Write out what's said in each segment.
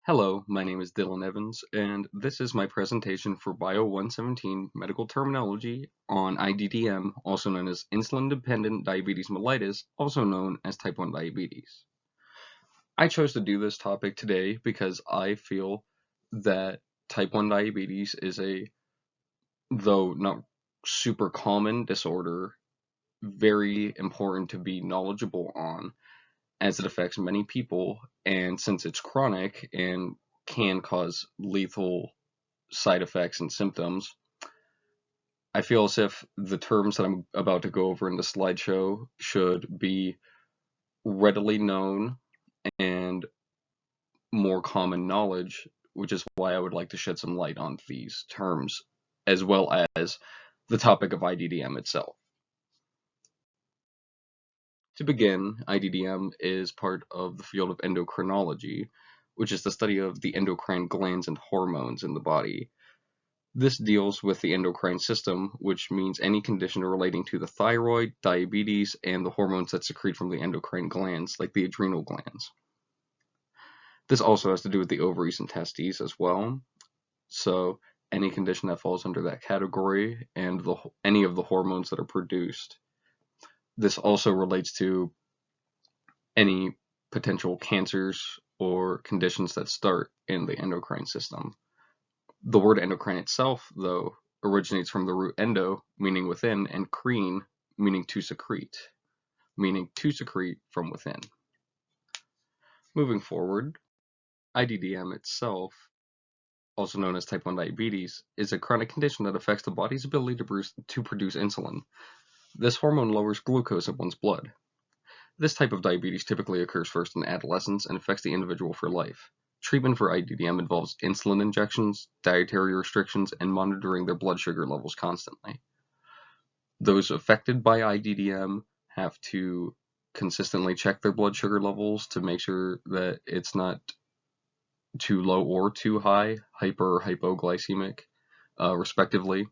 Hello, my name is Dylan Evans, and this is my presentation for Bio 117 medical terminology on IDDM, also known as insulin-dependent diabetes mellitus, also known as type 1 diabetes. I chose to do this topic today because I feel that type 1 diabetes is though not super common disorder, very important to be knowledgeable on, as it affects many people, and since it's chronic and can cause lethal side effects and symptoms, I feel as if the terms that I'm about to go over in the slideshow should be readily known and more common knowledge, which is why I would like to shed some light on these terms, as well as the topic of IDDM itself. To begin, IDDM is part of the field of endocrinology, which is the study of the endocrine glands and hormones in the body. This deals with the endocrine system, which means any condition relating to the thyroid, diabetes, and the hormones that secrete from the endocrine glands, like the adrenal glands. This also has to do with the ovaries and testes as well. So any condition that falls under that category and any of the hormones that are produced. This also relates to any potential cancers or conditions that start in the endocrine system. The word endocrine itself, though, originates from the root endo, meaning within, and crine, meaning to secrete from within. Moving forward, IDDM itself, also known as type 1 diabetes, is a chronic condition that affects the body's ability to produce insulin. This hormone lowers glucose in one's blood. This type of diabetes typically occurs first in adolescence and affects the individual for life. Treatment for IDDM involves insulin injections, dietary restrictions, and monitoring their blood sugar levels constantly. Those affected by IDDM have to consistently check their blood sugar levels to make sure that it's not too low or too high, hyper or hypoglycemic, respectively.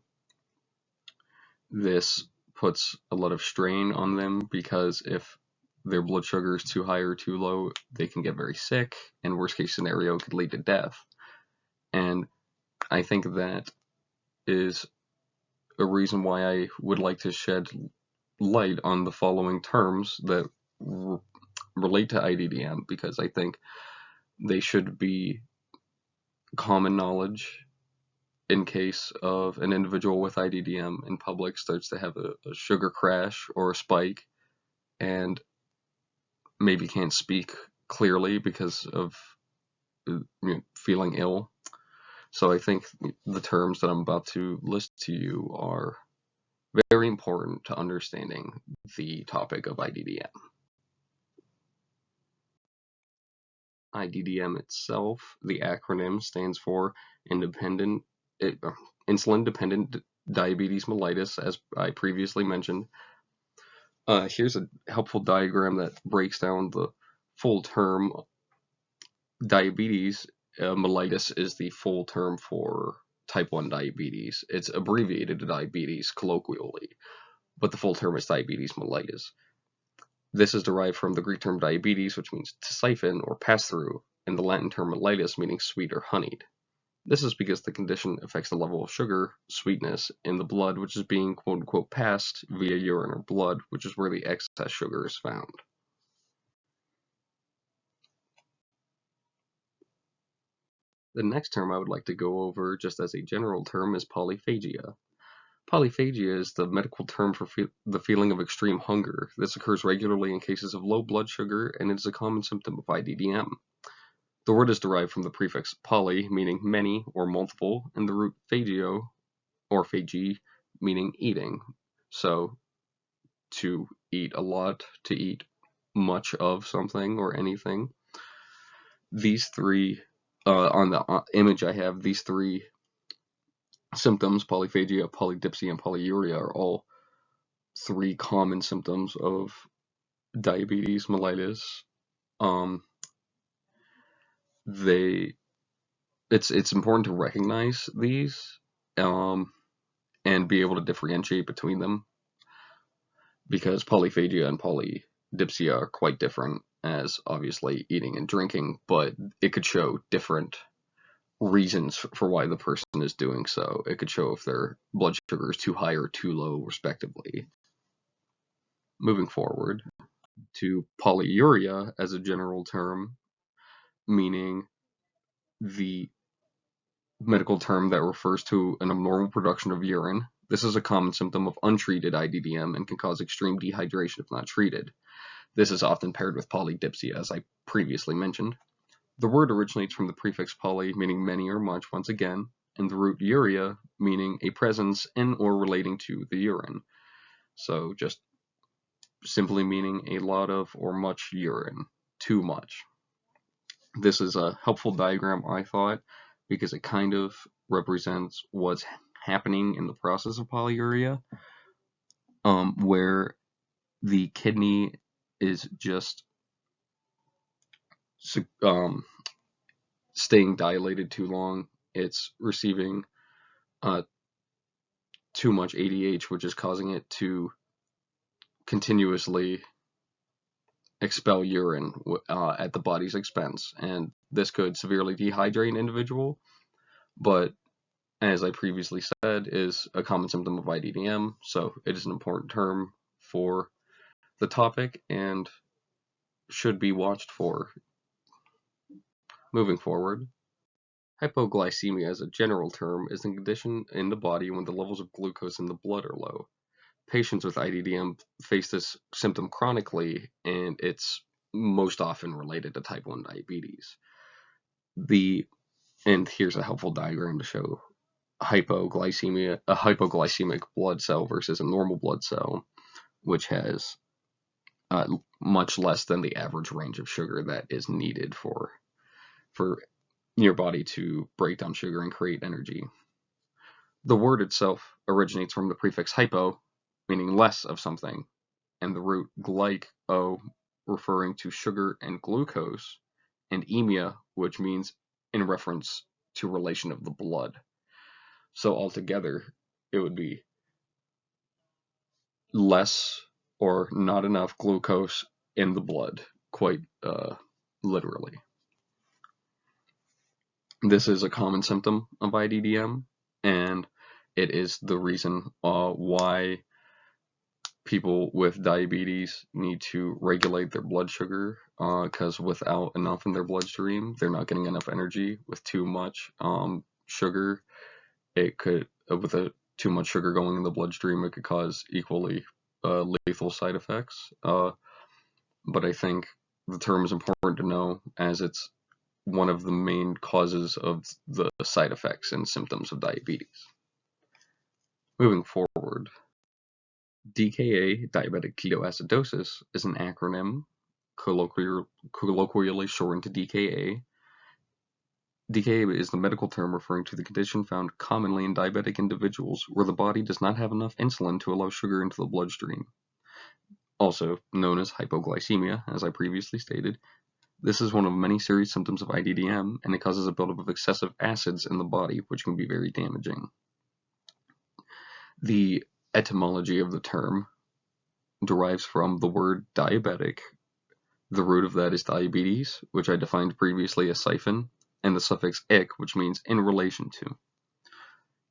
This puts a lot of strain on them because if their blood sugar is too high or too low, they can get very sick, and worst case scenario could lead to death. And I think that is a reason why I would like to shed light on the following terms that relate to IDDM, because I think they should be common knowledge in case of an individual with IDDM in public starts to have a sugar crash or a spike and maybe can't speak clearly because of feeling ill. So I think the terms that I'm about to list to you are very important to understanding the topic of IDDM. IDDM itself, the acronym stands for insulin-dependent diabetes mellitus, as I previously mentioned. Here's a helpful diagram that breaks down the full term. Diabetes mellitus is the full term for type 1 diabetes. It's abbreviated to diabetes colloquially, but the full term is diabetes mellitus. This is derived from the Greek term diabetes, which means to siphon or pass through, and the Latin term mellitus, meaning sweet or honeyed. This is because the condition affects the level of sugar, sweetness, in the blood, which is being quote-unquote passed via urine or blood, which is where the excess sugar is found. The next term I would like to go over, just as a general term, is polyphagia. Polyphagia is the medical term for the feeling of extreme hunger. This occurs regularly in cases of low blood sugar, and it is a common symptom of IDDM. The word is derived from the prefix poly, meaning many or multiple, and the root phagio, or phagi, meaning eating. So, to eat a lot, to eat much of something or anything. These three, on the image I have, these three symptoms, polyphagia, polydipsia, and polyuria, are all three common symptoms of diabetes mellitus. It's important to recognize these and be able to differentiate between them, because polyphagia and polydipsia are quite different, as obviously eating and drinking, but it could show different reasons for why the person is doing so. It could show if their blood sugar is too high or too low, respectively. Moving forward to polyuria as a general term, meaning the medical term that refers to an abnormal production of urine. This is a common symptom of untreated IDDM and can cause extreme dehydration if not treated. This is often paired with polydipsia, as I previously mentioned. The word originates from the prefix poly, meaning many or much, once again, and the root uria, meaning a presence in or relating to the urine. So just simply meaning a lot of or much urine, too much. This is a helpful diagram, I thought, because it kind of represents what's happening in the process of polyuria, where the kidney is just staying dilated too long. It's receiving too much ADH, which is causing it to continuously expel urine at the body's expense, and this could severely dehydrate an individual, but as I previously said, is a common symptom of IDDM, so it is an important term for the topic and should be watched for. Moving forward, hypoglycemia as a general term is a condition in the body when the levels of glucose in the blood are low. Patients with IDDM face this symptom chronically, and it's most often related to type 1 diabetes. And here's a helpful diagram to show hypoglycemia, a hypoglycemic blood cell versus a normal blood cell, which has much less than the average range of sugar that is needed for your body to break down sugar and create energy. The word itself originates from the prefix hypo, meaning less of something, and the root glyco, referring to sugar and glucose, and emia, which means in reference to relation of the blood. So altogether, it would be less or not enough glucose in the blood, quite literally. This is a common symptom of IDDM, and it is the reason why people with diabetes need to regulate their blood sugar, because without enough in their bloodstream, they're not getting enough energy. With too much sugar, with too much sugar going in the bloodstream, it could cause equally lethal side effects. But I think the term is important to know, as it's one of the main causes of the side effects and symptoms of diabetes. Moving forward, DKA, diabetic ketoacidosis, is an acronym colloquially shortened to DKA. DKA is the medical term referring to the condition found commonly in diabetic individuals where the body does not have enough insulin to allow sugar into the bloodstream. Also known as hypoglycemia, as I previously stated. This is one of many serious symptoms of IDDM, and it causes a buildup of excessive acids in the body, which can be very damaging. The etymology of the term derives from the word diabetic. The root of that is diabetes, which I defined previously as siphon, and the suffix -ic, which means in relation to.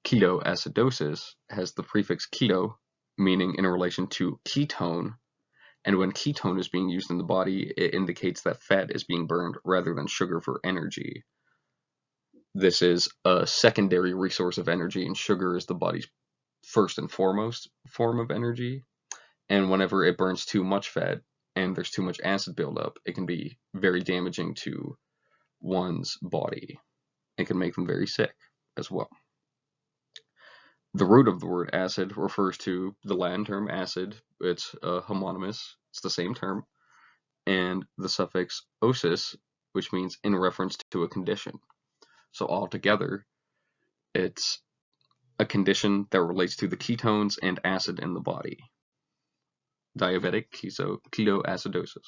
Ketoacidosis has the prefix keto, meaning in relation to ketone, and when ketone is being used in the body, it indicates that fat is being burned rather than sugar for energy. This is a secondary resource of energy, and sugar is the body's first and foremost form of energy. And whenever it burns too much fat and there's too much acid buildup, it can be very damaging to one's body. It can make them very sick as well. The root of the word acid refers to the Latin term acid. It's homonymous. It's the same term. And the suffix osis, which means in reference to a condition. So altogether, it's a condition that relates to the ketones and acid in the body. Diabetic ketoacidosis.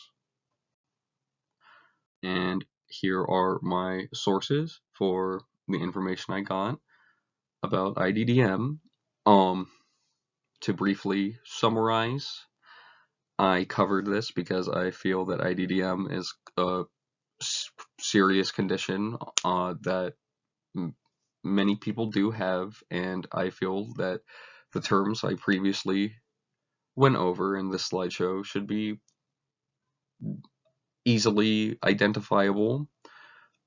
And here are my sources for the information I got about IDDM. To briefly summarize, I covered this because I feel that IDDM is a serious condition that many people do have, and I feel that the terms I previously went over in this slideshow should be easily identifiable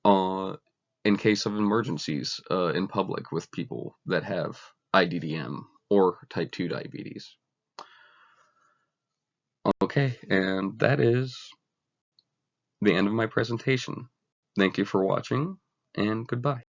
in case of emergencies in public with people that have IDDM or type 2 diabetes. Okay, and that is the end of my presentation. Thank you for watching, and goodbye.